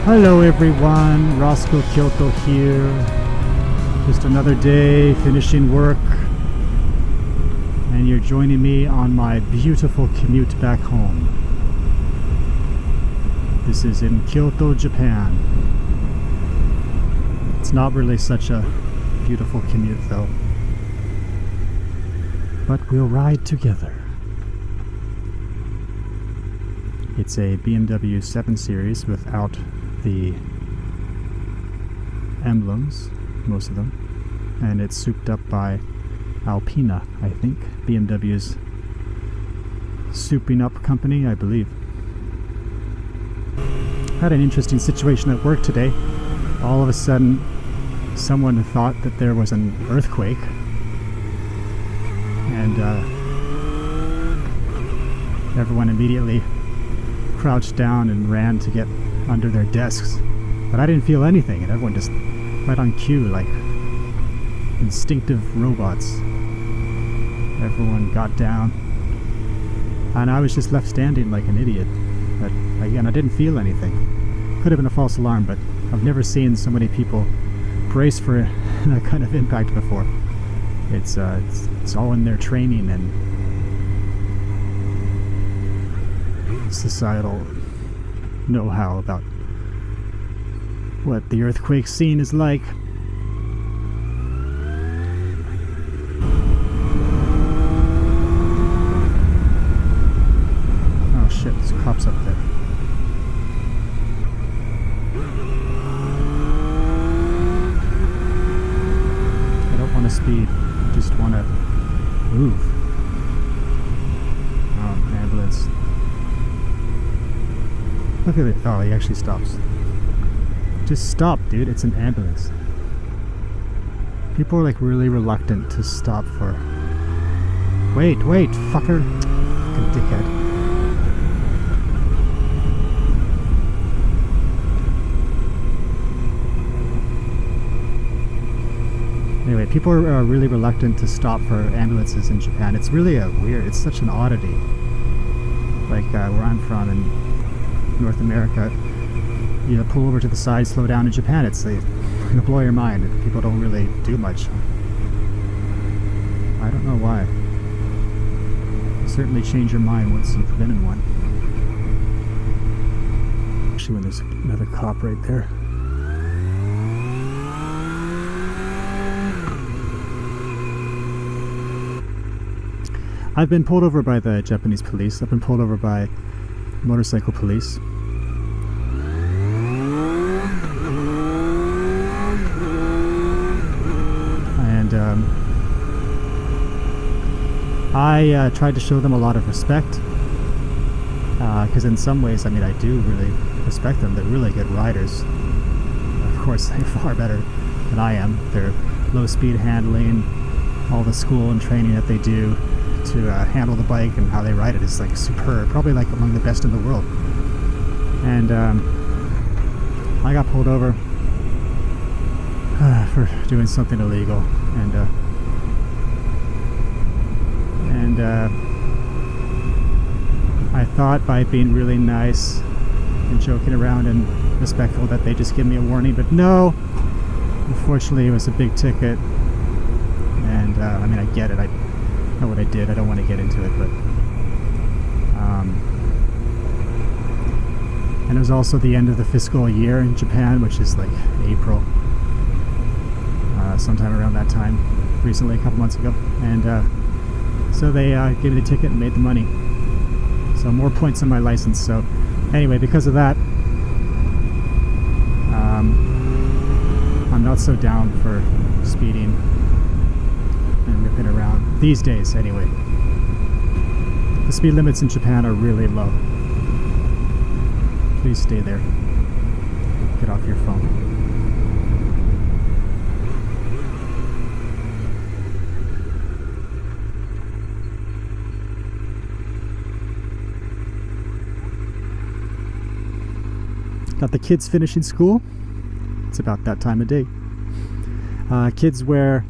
Hello everyone, Roscoe Kyoto here. Just another day finishing work, and you're joining me on my beautiful commute back home. This is in Kyoto, Japan. It's not really such a beautiful commute though, but we'll ride together. It's a BMW 7 Series without the emblems, most of them, and it's souped up by Alpina, I think, BMW's souping up company, I believe. Had an interesting situation at work today. All of a sudden, someone thought that there was an earthquake, and everyone immediately crouched down and ran to get under their desks, but I didn't feel anything, and everyone just right on cue, like instinctive robots. Everyone got down, and I was just left standing like an idiot. But again, I didn't feel anything. Could have been a false alarm, but I've never seen so many people brace for that kind of impact before. It's all in their training and societal know-how about what the earthquake scene is like. Oh shit, there's cops up there. I don't want to speed, I just want to move. Oh, ambulance. Look at it. Oh, he actually stops. Just stop, dude. It's an ambulance. People are like really reluctant to stop for... Wait, fucker. Fucking dickhead. Anyway, people are really reluctant to stop for ambulances in Japan. It's really it's such an oddity. Like where I'm from in North America, you pull over to the side, slow down. In Japan, it's gonna blow your mind. People don't really do much. I don't know why. You certainly change your mind once you've been in one. Actually, when there's another cop right there. I've been pulled over by the Japanese police. I've been pulled over by motorcycle police. And I tried to show them a lot of respect, because in some ways, I mean, I do really respect them. They're really good riders. Of course, they're far better than I am. Their low speed handling, all the school and training that they do to handle the bike and how they ride it is like superb, probably like among the best in the world. And I got pulled over for doing something illegal, and I thought by being really nice and joking around and respectful that they just give me a warning, but no, unfortunately it was a big ticket. And I mean, I get it, I know what I did, I don't want to get into it, but and it was also the end of the fiscal year in Japan, which is like April, sometime around that time, recently, a couple months ago, and so they gave me the ticket and made the money, so more points on my license. So anyway, because of that, I'm not so down for speeding and ripping around these days. Anyway, the speed limits in Japan are really low. Please stay there. Get off your phone. Got the kids finishing school. It's about that time of day. Kids wear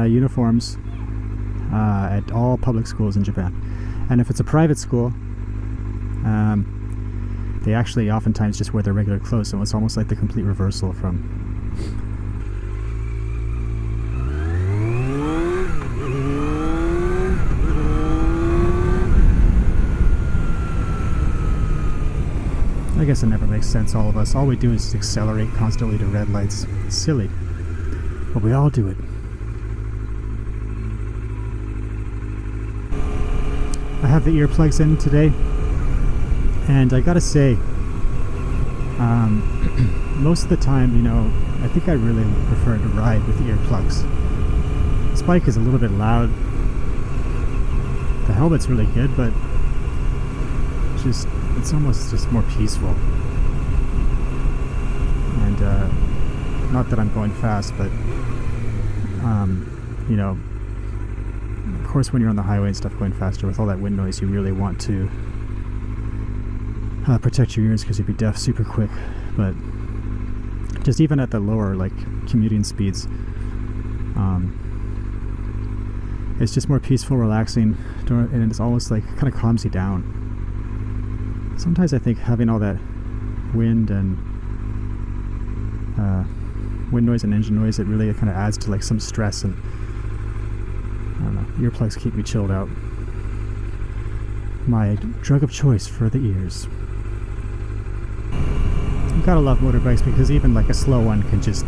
uniforms at all public schools in Japan. And if it's a private school, they actually oftentimes just wear their regular clothes, so it's almost like the complete reversal from I guess it never makes sense, all of us. All we do is accelerate constantly to red lights. It's silly. But we all do it. I have the earplugs in today, and I gotta say, most of the time, you know, I think I really prefer to ride with earplugs. This bike is a little bit loud. The helmet's really good, but it's almost just more peaceful. And not that I'm going fast, but you know, of course when you're on the highway and stuff going faster with all that wind noise, you really want to protect your ears because you'd be deaf super quick. But just even at the lower, like, commuting speeds, it's just more peaceful, relaxing, and it's almost like kind of calms you down. Sometimes I think having all that wind and wind noise and engine noise, it really kind of adds to like some stress, and I don't know, earplugs keep me chilled out. My drug of choice for the ears. You gotta love motorbikes because even like a slow one can just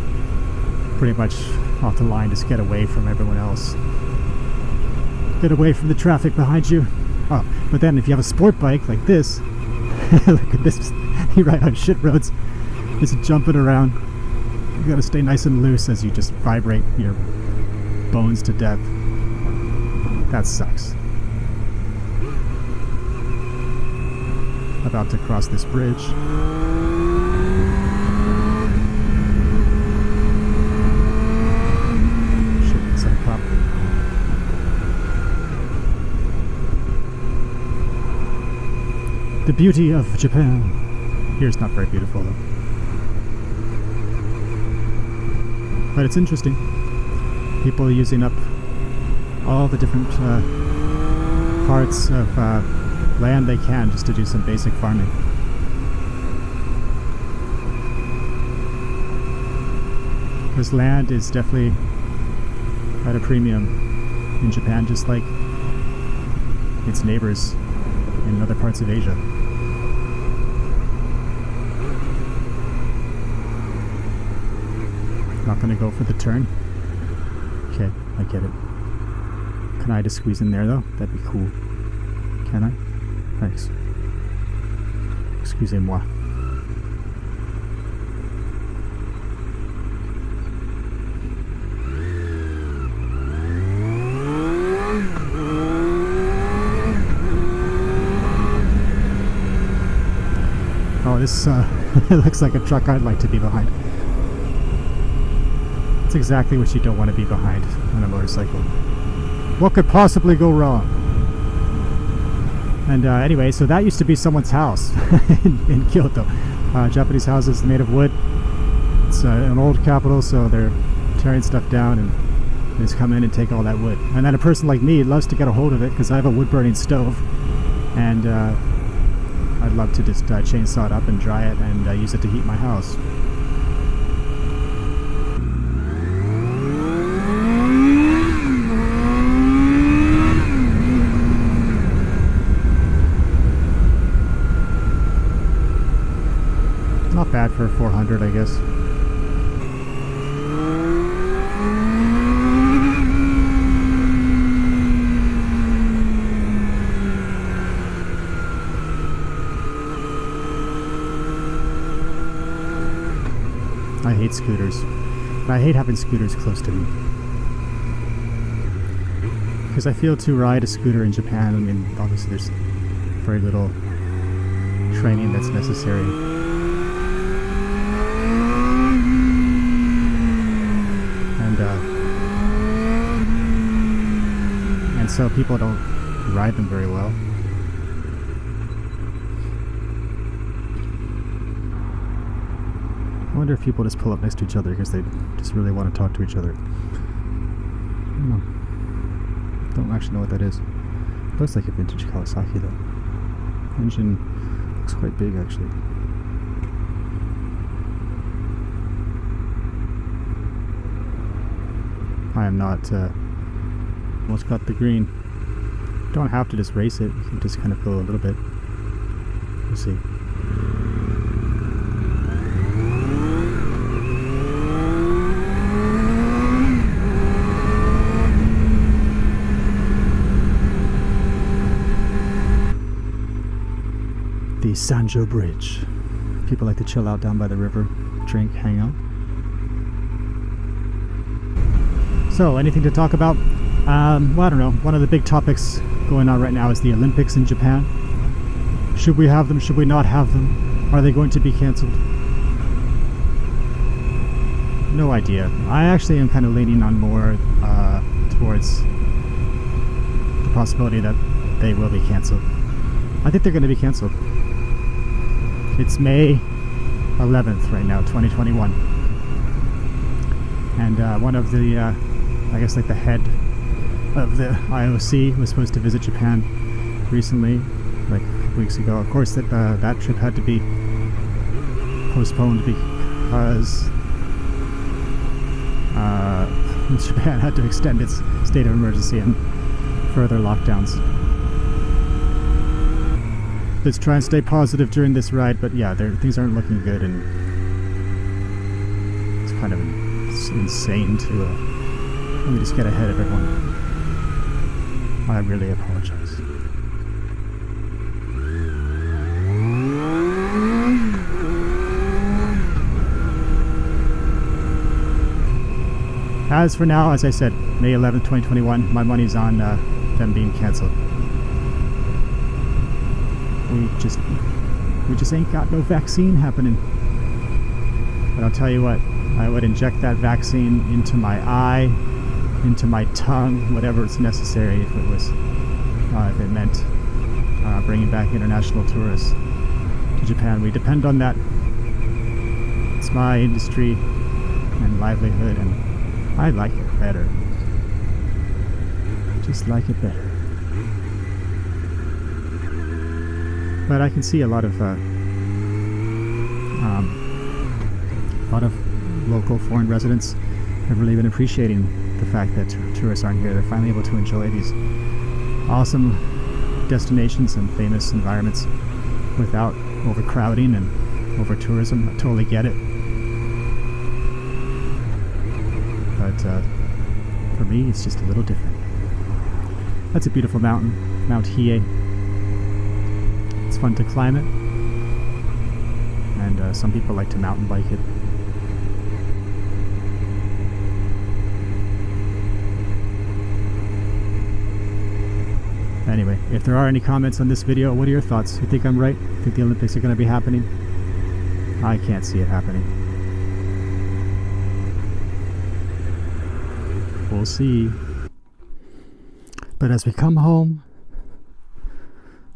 pretty much off the line just get away from everyone else. Get away from the traffic behind you. Oh, but then if you have a sport bike like this, look at this, you ride on shit roads, just jumping around. You gotta stay nice and loose as you just vibrate your bones to death. That sucks. About to cross this bridge. Shit, it's like pop. The beauty of Japan. Here's not very beautiful though. But it's interesting. People using up all the different parts of land they can just to do some basic farming. Because land is definitely at a premium in Japan, just like its neighbors in other parts of Asia. Not gonna go for the turn. Okay, I get it. Can I just squeeze in there though? That'd be cool. Can I? Thanks. Excusez-moi. Oh, this it looks like a truck I'd like to be behind. It's exactly what you don't want to be behind on a motorcycle. What could possibly go wrong? And anyway, so that used to be someone's house in Kyoto. Japanese houses made of wood. It's an old capital, so they're tearing stuff down and they just come in and take all that wood. And then a person like me loves to get a hold of it because I have a wood-burning stove. And I'd love to just chainsaw it up and dry it and use it to heat my house. Not bad for 400, I guess. I hate scooters. And I hate having scooters close to me. Because I feel to ride a scooter in Japan, I mean, obviously there's very little training that's necessary. And so people don't ride them very well. I wonder if people just pull up next to each other because they just really want to talk to each other. I don't know. Don't actually know what that is. Looks like a vintage Kawasaki though. Engine looks quite big actually. I am not. Almost got the green. Don't have to just race it. You can just kind of go a little bit. We'll see. The Sanjo Bridge. People like to chill out down by the river, drink, hang out. So, anything to talk about? Well, I don't know. One of the big topics going on right now is the Olympics in Japan. Should we have them? Should we not have them? Are they going to be cancelled? No idea. I actually am kind of leaning on more towards the possibility that they will be cancelled. I think they're going to be cancelled. It's May 11th right now, 2021. And one of the, I guess like the head of the IOC was supposed to visit Japan recently, like a couple weeks ago. Of course, that trip had to be postponed because Japan had to extend its state of emergency and further lockdowns. Let's try and stay positive during this ride, but yeah, things aren't looking good, and it's kind of insane to let me just get ahead of everyone. I really apologize. As for now, as I said, May 11th, 2021, my money's on them being cancelled. We just ain't got no vaccine happening. But I'll tell you what, I would inject that vaccine into my eye, into my tongue, whatever is necessary if it meant bringing back international tourists to Japan. We depend on that. It's my industry and livelihood, and I like it better. Just like it better. But I can see a lot of local foreign residents have really been appreciating the fact that tourists aren't here. They're finally able to enjoy these awesome destinations and famous environments without overcrowding and over tourism. I totally get it. But for me, it's just a little different. That's a beautiful mountain, Mount Hiei. It's fun to climb it, and some people like to mountain bike it. Anyway, if there are any comments on this video, what are your thoughts? You think I'm right? Think the Olympics are going to be happening? I can't see it happening. We'll see. But as we come home,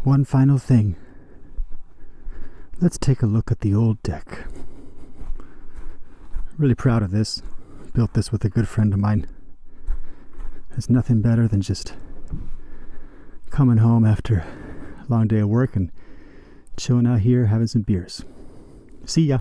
one final thing. Let's take a look at the old deck. Really proud of this. Built this with a good friend of mine. There's nothing better than just coming home after a long day of work and chilling out here having some beers. See ya.